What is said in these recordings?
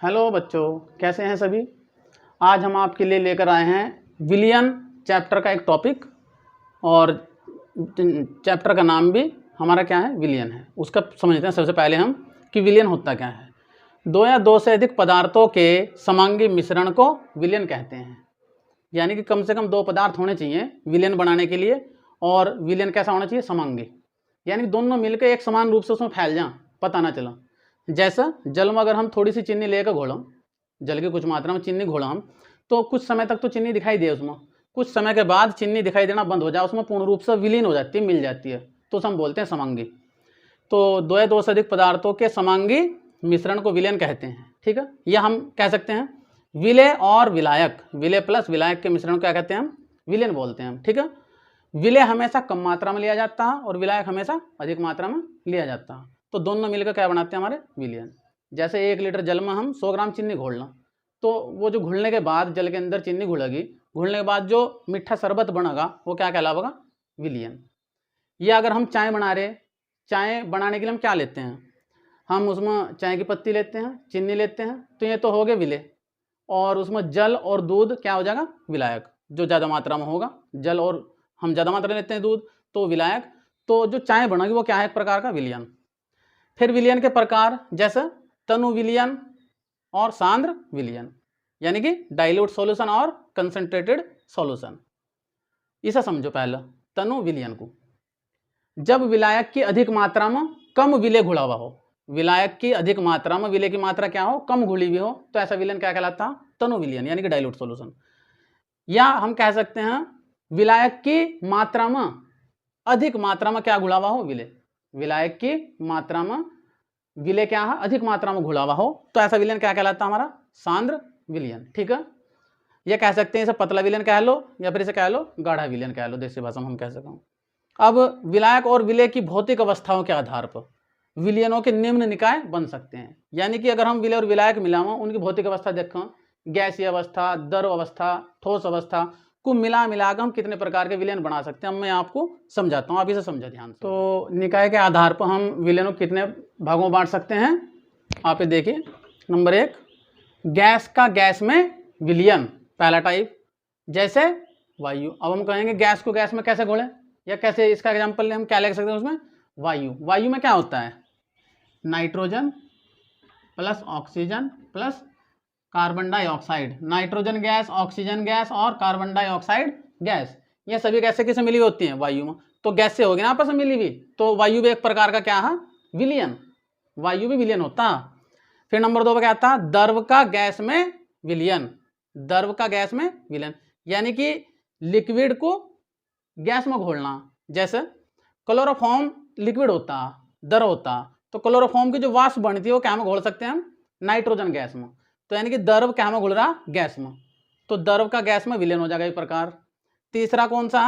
Hello बच्चों, कैसे हैं सभी। आज हम आपके लिए लेकर आए हैं विलियन चैप्टर का एक टॉपिक। और चैप्टर का नाम भी हमारा क्या है, विलियन है। उसका समझते हैं सबसे पहले हम कि विलियन होता क्या है। दो या दो से अधिक पदार्थों के समांगी मिश्रण को विलियन कहते हैं। यानी कि कम से कम दो पदार्थ होने चाहिए विलियन बनाने के लिए। और विलियन कैसा होना चाहिए, समांगी, यानी दोनों मिलकर एक समान रूप से उसमें फैल जाएं, पता ना चला। जैसा जल में अगर हम थोड़ी सी चीनी लेकर घोलम, जल की कुछ मात्रा में चीनी घोला हम, तो कुछ समय तक तो चीनी दिखाई दे उसमें, कुछ समय के बाद चीनी दिखाई देना बंद हो जाए, उसमें पूर्ण रूप से विलीन हो जाती है, मिल जाती है, तो उसे हम बोलते हैं समांगी। तो दो या दो से अधिक पदार्थों के समांगी मिश्रण को विलयन कहते हैं। ठीक है, या हम कह सकते हैं विलय और विलायक, विलय प्लस विलायक के मिश्रण को क्या कहते हैं हम, विलयन बोलते हैं हम। ठीक है, विलय हमेशा कम मात्रा में लिया जाता है और विलायक हमेशा अधिक मात्रा में लिया जाता है, तो दोनों मिलकर क्या बनाते हैं हमारे, विलयन। जैसे 1 लीटर जल में हम 100 ग्राम चीनी घोल लें, तो वो जो घुलने के बाद जल के अंदर चीनी घुलेगी, घुलने के बाद जो मीठा शरबत बनेगा वो क्या कहलाएगा, विलयन। या अगर हम चाय बना रहे, चाय बनाने के लिए हम क्या लेते हैं, हम उसमें चाय की पत्ती लेते हैं, चीनी लेते हैं, तो ये तो हो गए विलय। और उसमें जल और दूध क्या हो जाएगा, विलायक, जो ज़्यादा मात्रा में होगा। जल और हम ज़्यादा मात्रा में लेते हैं दूध, तो विलायक। तो जो चाय बनेगी वो क्या है, एक प्रकार का विलयन। फिर विलयन के प्रकार जैसे तनु विलयन और सांद्र विलयन, यानी कि डाइल्यूट सॉल्यूशन और कंसंट्रेटेड सॉल्यूशन। इसे समझो पहले तनु विलयन को। जब विलायक की अधिक मात्रा में कम विलय घुला हुआ हो, विलायक की अधिक मात्रा में विलय की मात्रा क्या हो, कम घुली हुई हो, तो ऐसा विलयन क्या कहलाता है, तनु विलयन, यानी कि डाइल्यूट सॉल्यूशन। या हम कह सकते हैं विलायक की मात्रा में अधिक मात्रा में क्या घुला हुआ हो, विलय। विलायक की मात्रा में विलय क्या है, अधिक मात्रा में घुला हुआ हो, तो ऐसा विलयन क्या कहलाता है हमारा, सांद्र विलयन। ठीक है, यह कह सकते हैं इसे पतला विलयन कह लो, या फिर इसे कह लो गाढ़ा विलयन कह लो, देसी भाषा में हम कह सकते। अब विलायक और विलय की भौतिक अवस्थाओं के आधार पर विलयनों के निम्न निकाय बन सकते हैं। यानी कि अगर हम विलय और विलायक मिलावें, उनकी भौतिक अवस्था देखें, गैसीय अवस्था, द्रव अवस्था, ठोस अवस्था को मिला कर हम कितने प्रकार के विलयन बना सकते हैं, मैं आपको समझाता हूँ, आप इसे समझा ध्यान से। तो निकाय के आधार पर हम विलयनों को कितने भागों में बांट सकते हैं, आप ये देखिए। नंबर 1, गैस का गैस में विलयन, पहला टाइप, जैसे वायु। अब हम कहेंगे गैस को गैस में कैसे घोलें, या कैसे, इसका एग्जाम्पल हम क्या ले सकते हैं उसमें, वायु। वायु में क्या होता है, nitrogen plus oxygen plus carbon dioxide. Nitrogen gas, oxygen gas और कार्बन डाइऑक्साइड गैस, ये सभी गैसें किससे मिली होती हैं, वायु में। तो गैस से होगी ना आपस में मिली हुई, तो वायु भी एक प्रकार का क्या है, विलयन। वायु भी विलयन होता है। फिर नंबर 2 पर क्या आता है, द्रव का गैस में विलयन। द्रव का गैस में विलयन, यानी कि लिक्विड को गैस में घोलना। जैसे क्लोरोफॉर्म लिक्विड होता है, द्रव होता है, तो क्लोरोफॉर्म की जो वाष्प बनती है वो क्या में घोल सकते हैं हम, नाइट्रोजन गैस में। तो यानी कि द्रव क्या में घुल रहा, गैस में, तो द्रव का गैस में विलयन हो जाएगा इस प्रकार। तीसरा कौन सा,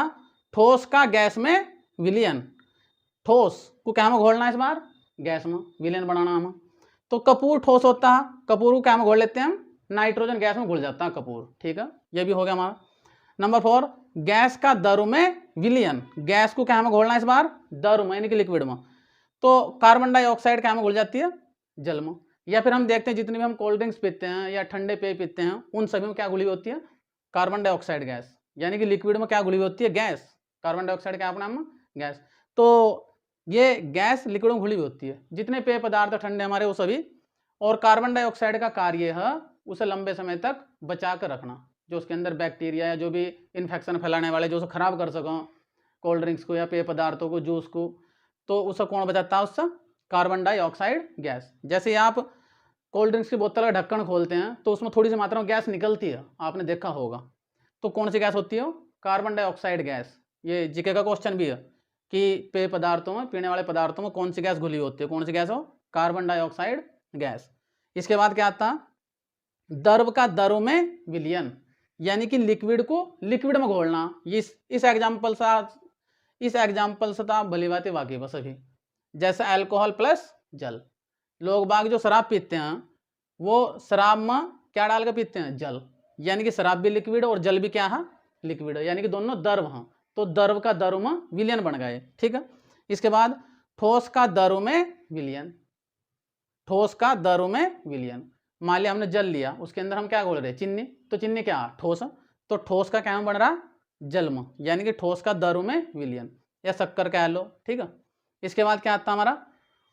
ठोस का गैस में विलयन। ठोस को क्या में घोलना है इस बार, गैस में, विलयन बनाना हमें। तो कपूर ठोस होता है, कपूर को क्या में घोल लेते हैं हम, नाइट्रोजन गैस में घुल जाता है कपूर। ठीक है, ये भी हो गया हमारा। नंबर 4, गैस का द्रव में विलयन। गैस को क्या में घोलना है इस बार, द्रव में, यानी कि लिक्विड में, तो कार्बन डाइऑक्साइड क्या में घुल जाती है, जल में। या फिर हम देखते हैं जितनी भी हम कोल्ड ड्रिंक्स पीते हैं या ठंडे पेय पीते हैं, उन सभी में क्या घुली होती है, कार्बन डाइऑक्साइड गैस, यानी कि लिक्विड में क्या घुली होती है, गैस। कार्बन डाइऑक्साइड क्या अपना नाम, गैस। तो ये गैस लिक्विड में घुली होती है, जितने पेय पदार्थ ठंडे हमारे वो सभी। और कार्बन डाइऑक्साइड का कार्य है उसे लंबे समय तक बचा कर रखना, जो उसके अंदर बैक्टीरिया या जो भी इन्फेक्शन फैलाने वाले जो उसे खराब कर सको, कोल्ड ड्रिंक्स को या पेय पदार्थों को, जूस को, तो उसे कौन बचाता है, उससे कार्बन डाइऑक्साइड गैस। जैसे आप कोल्ड ड्रिंक्स की बोतल का ढक्कन खोलते हैं तो उसमें थोड़ी सी मात्रा में गैस निकलती है, आपने देखा होगा, तो कौन सी गैस होती है, कार्बन डाइऑक्साइड गैस। ये जीके का क्वेश्चन भी है कि पेय पदार्थों में, पीने वाले पदार्थों में कौन सी गैस घुली होती है, कौन सी गैस हो, कार्बन डाइऑक्साइड गैस। इसके बाद क्या आता, द्रव का द्रव में विलयन, यानी कि लिक्विड को लिक्विड में घोलना। इस एग्जाम्पल से आप भली बात वाकई बस अभी, जैसे अल्कोहल प्लस जल। लोग बाग जो शराब पीते हैं वो शराब में क्या डाल के पीते हैं, जल, यानी कि शराब भी लिक्विड और जल भी क्या है, लिक्विड, यानी कि दोनों द्रव हैं, तो द्रव का द्रव में विलयन बन गए। ठीक है, इसके बाद ठोस का द्रव में विलयन। ठोस का द्रव में विलयन, मान लिया हमने जल लिया, उसके अंदर हम क्या घोल रहे हैं, चीनी, तो चीनी क्या, ठोस, तो ठोस का क्या बन रहा, जलम, यानी कि ठोस का द्रव में विलयन, या शक्कर कह लो, ठीक है। इसके बाद क्या आता है हमारा,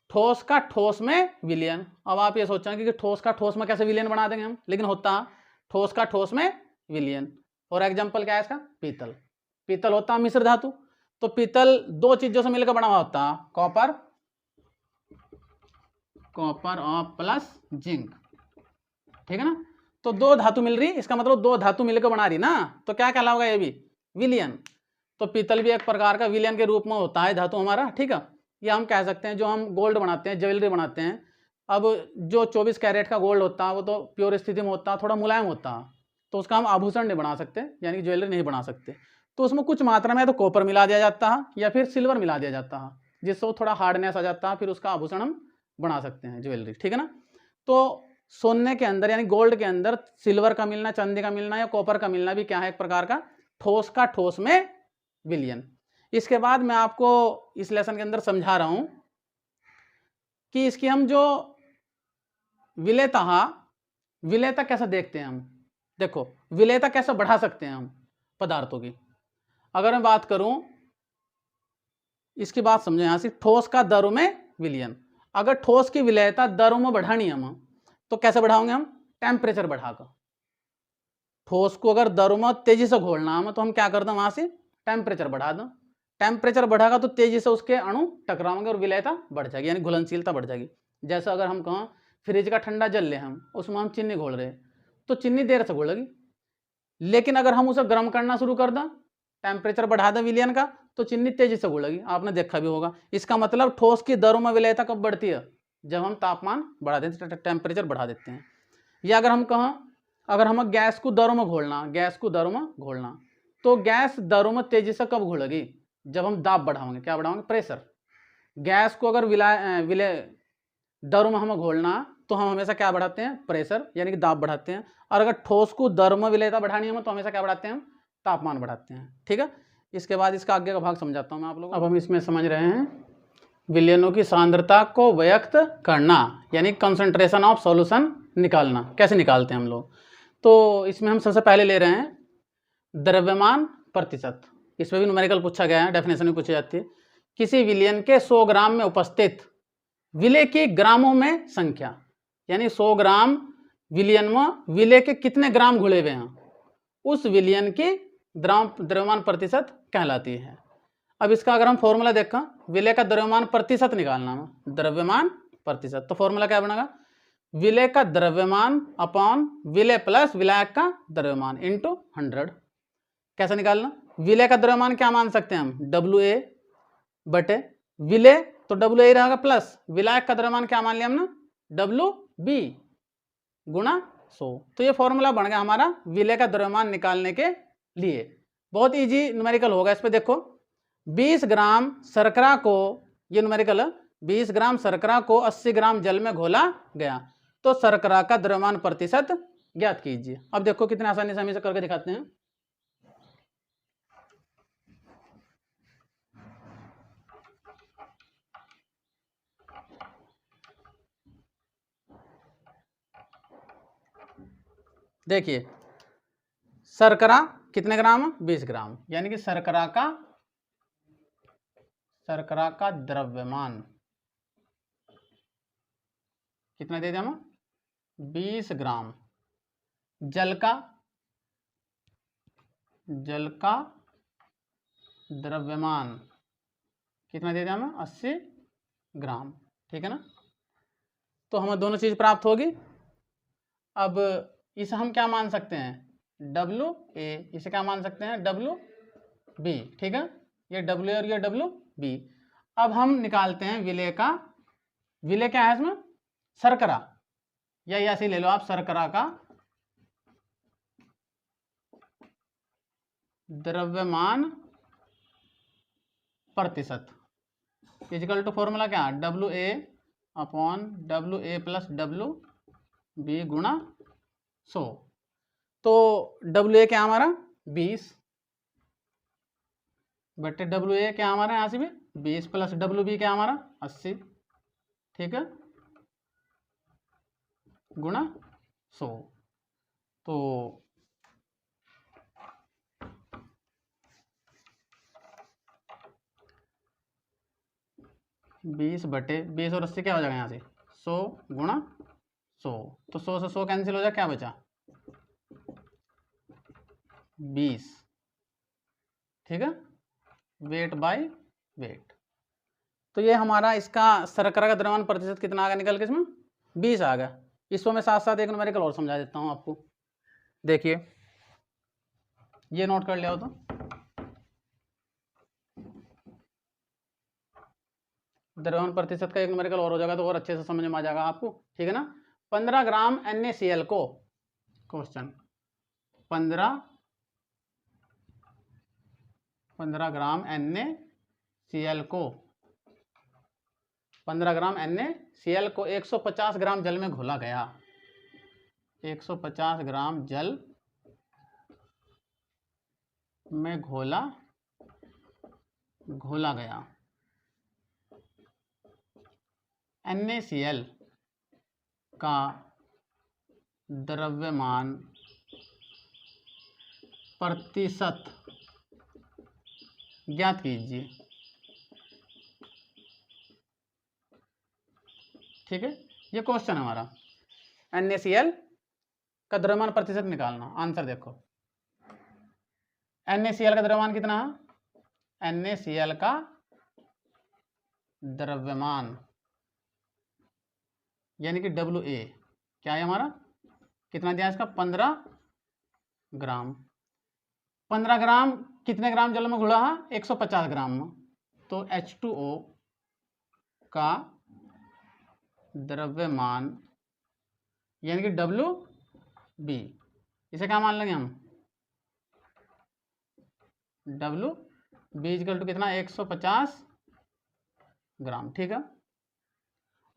ठोस का ठोस में विलयन। अब आप ये सोचेंगे कि ठोस का ठोस में कैसे विलयन बना देंगे हम, लेकिन होता ठोस का ठोस में विलयन। फॉर एग्जाम्पल क्या है इसका, पीतल, पीतल होता है मिश्र धातु, तो पीतल दो चीजों से मिलकर बना हुआ होता है, कॉपर और प्लस जिंक, ठीक है ना। तो दो धातु मिल रही, इसका मतलब दो धातु मिलकर बना रही ना, तो क्या कहलाएगा ये भी, विलयन। तो पीतल भी एक प्रकार का विलयन के रूप में होता है धातु हमारा, ठीक है। या हम कह सकते हैं जो हम गोल्ड बनाते हैं, ज्वेलरी बनाते हैं, अब जो 24 कैरेट का गोल्ड होता है वो तो प्योर स्थिति में होता है, थोड़ा मुलायम होता है, तो उसका हम आभूषण नहीं बना सकते, यानी कि ज्वेलरी नहीं बना सकते, तो उसमें कुछ मात्रा में तो कॉपर मिला दिया जाता है या फिर सिल्वर मिला दिया जाता है, जिससे वो थोड़ा हार्डनेस आ जाता है, फिर उसका आभूषण हम बना सकते हैं, ज्वेलरी, ठीक है ना। तो सोने के अंदर यानी गोल्ड के अंदर सिल्वर का मिलना, चांदी का मिलना या कॉपर का मिलना भी क्या है, एक प्रकार का ठोस का ठोस में विलयन। इसके बाद मैं आपको इस लेसन के अंदर समझा रहा हूं कि इसकी हम जो विलेयता कैसे देखते हैं हम। देखो विलेयता कैसे बढ़ा सकते हैं हम पदार्थों की। अगर मैं बात करूं, इसकी बात समझो, यहां से ठोस का द्रव में विलयन, अगर ठोस की विलेयता द्रव में बढ़ानी है हम, तो कैसे बढ़ाओगे हम, टेम्परेचर बढ़ाकर। ठोस को अगर द्रव में तेजी से घोलना है तो हम क्या कर दें, वहां से टेम्परेचर बढ़ा दें, टेम्परेचर बढ़ागा तो तेजी से उसके अणु टकराएंगे और विलेयता बढ़ जाएगी, यानी घुलनशीलता बढ़ जाएगी। जैसे अगर हम कहें फ्रिज का ठंडा जल ले हम, उसमें हम चीनी घोल रहे हैं, तो चीनी देर से घोलेगी, लेकिन अगर हम उसे गर्म करना शुरू कर दें, टेम्परेचर बढ़ा दें विलयन का, तो चीनी तेजी से घुलेगी, आपने देखा भी होगा। इसका मतलब ठोस की दरों में विलेयता कब बढ़ती है, जब हम तापमान बढ़ा देते हैं, टेम्परेचर बढ़ा देते हैं। या अगर हम कहें, अगर हमें गैस को दरों में घोलना, तो गैस दरों में तेजी से कब घुलेगी, जब हम दाब बढ़ाएंगे, क्या बढ़ाएंगे, प्रेशर। गैस को अगर दरों में हमें घोलना, तो हम हमेशा क्या बढ़ाते हैं, प्रेशर, यानी कि दाब बढ़ाते हैं। और अगर ठोस को दर में विलेयता बढ़ानी है तो हमेशा क्या बढ़ाते हैं, तापमान बढ़ाते हैं, ठीक है। इसके बाद इसका आगे का भाग समझाता हूं मैं आप लोगों को। अब हम इसमें समझ रहे हैं विलयनों की सांद्रता को व्यक्त करना, यानी कंसंट्रेशन ऑफ सॉल्यूशन निकालना। कैसे निकालते हैं हम लोग, तो इसमें हम सबसे पहले ले रहे हैं द्रव्यमान प्रतिशत। इसमें भी न्यूमेरिकल पूछा गया है, डेफिनेशन भी पूछी जाती है। किसी विलयन के 100 ग्राम में उपस्थित विलेय की ग्रामों में संख्या, यानी 100 ग्राम विलयन में विलेय के कितने ग्राम घुले हुए हैं, उस विलयन की द्रव्यमान प्रतिशत कहलाती है। अब इसका अगर हम फॉर्मूला देखें, विलेय का द्रव्यमान प्रतिशत निकालना है, द्रव्यमान प्रतिशत, तो फॉर्मूला क्या बनेगा, विलेय का द्रव्यमान अपॉन विलेय प्लस विलायक का द्रव्यमान इंटू 100। कैसे निकालना, विलेय का द्रव्यमान क्या मान सकते हैं हम, WA बटे विलेय, तो WA रहेगा प्लस विलायक का द्रव्यमान क्या मान लिया हमने, WB गुणा 100। तो ये फॉर्मूला बन गया हमारा विलेय का द्रव्यमान निकालने के लिए। बहुत इजी न्यूमेरिकल होगा। इस पे देखो 20 ग्राम शर्करा को, ये न्यूमेरिकल है, 20 ग्राम शर्करा को 80 ग्राम जल में घोला गया, तो शर्करा का द्रव्यमान प्रतिशत ज्ञात कीजिए। अब देखो कितने आसानी से हम इसे करके दिखाते हैं। देखिए शर्करा कितने ग्राम, 20 ग्राम, यानी कि शर्करा का द्रव्यमान कितना दे दिया हम, 20 ग्राम। जल का द्रव्यमान कितना दे दिया हमें, 80 ग्राम, ठीक है ना। तो हमें दोनों चीज प्राप्त होगी। अब इसे हम क्या मान सकते हैं, WA, इसे क्या मान सकते हैं, WB, ठीक है। ये WA और ये WB। अब हम निकालते हैं विलेय का, विलेय क्या है इसमें, शर्करा, या ऐसे ले लो आप, शर्करा का द्रव्यमान प्रतिशत इजिकल टू फॉर्मूला क्या, WA upon WA plus WB गुणा 100। तो WA क्या हमारा 20 बटे WA क्या हमारा यहाँ से भी 20 प्लस WB क्या हमारा 80, ठीक है, गुणा 100। तो 20/20 और 80 क्या हो जाएगा यहाँ से 100 गुणा 100। तो 100 से 100 कैंसिल हो जाए, क्या बचा 20। ठीक है, वेट बाय वेट। तो ये हमारा इसका शर्करा का द्रव्यमान प्रतिशत कितना आ गया निकल के, इसमें 20 आ गया। इसको मैं साथ साथ एक न्यूमेरिकल और समझा देता हूँ आपको। देखिए ये नोट कर लिया हो तो द्रव्यमान प्रतिशत का एक न्यूमेरिकल और हो जाएगा तो और अच्छे से समझ में आ जाएगा आपको। ठीक है ना। 15 ग्राम NaCl को, क्वेश्चन 15 ग्राम NaCl को 15 ग्राम NaCl को 150 ग्राम जल में घोला गया। 150 ग्राम जल में घोला गया। NaCl का द्रव्यमान प्रतिशत ज्ञात कीजिए। ठीक है, ये क्वेश्चन है हमारा। NaCl का द्रव्यमान प्रतिशत निकालना। आंसर देखो, NaCl का द्रव्यमान कितना है? NaCl का द्रव्यमान यानी कि WA क्या है हमारा, कितना दिया इसका 15 ग्राम। 15 ग्राम कितने ग्राम जल में घुला है? 150 ग्राम में। तो H2O का द्रव्यमान यानी कि WB, इसे क्या मान लेंगे हम, WB इक्वल टू कितना 150 ग्राम। ठीक है,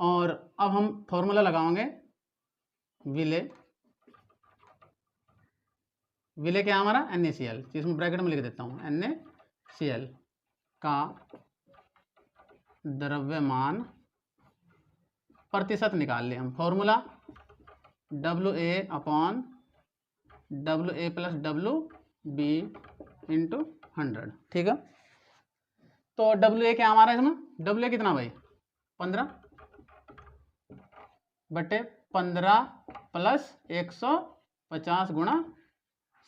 और अब हम फॉर्मूला लगाएंगे विले क्या हमारा NaCl, इसमें ब्रैकेट में लिख देता हूँ NaCl का द्रव्यमान प्रतिशत निकाल लिया हम। Formula WA plus WB into 100। ठीक है, तो WA क्या हमारा इसमें, WA कितना भाई 15/15 प्लस 150 गुणा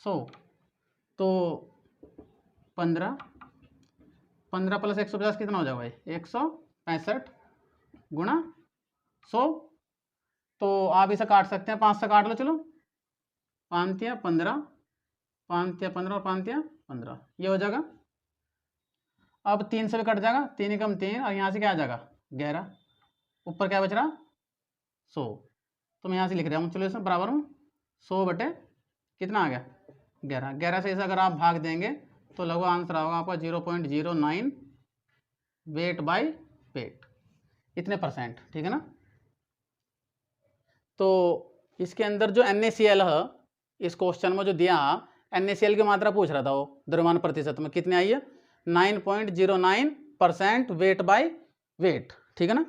100। तो 15 प्लस 150 कितना हो जाएगा भाई 165 गुणा 100। तो आप इसे काट सकते हैं, 5 से काट लो, चलो 5 या 15, 5 या 15 और 5 या 15, ये हो जाएगा। अब 3 से भी कट जाएगा, 3 एकम 3 और यहाँ से क्या आ जाएगा 11, ऊपर क्या बच रहा 100। तो मैं यहाँ से लिख रहा हूँ, चलो इसमें बराबर में 100 बटे कितना आ गया 11। 11 से इसे अगर आप भाग देंगे तो लगभग आंसर होगा आपका 0.09 वेट बाय वेट, इतने %। ठीक है ना। तो इसके अंदर जो NaCl है, इस क्वेश्चन में जो दिया NaCl की मात्रा पूछ रहा था वो द्रव्यमान प्रतिशत में कितनी आई है 9.09% वेट बाय वेट। ठीक है ना।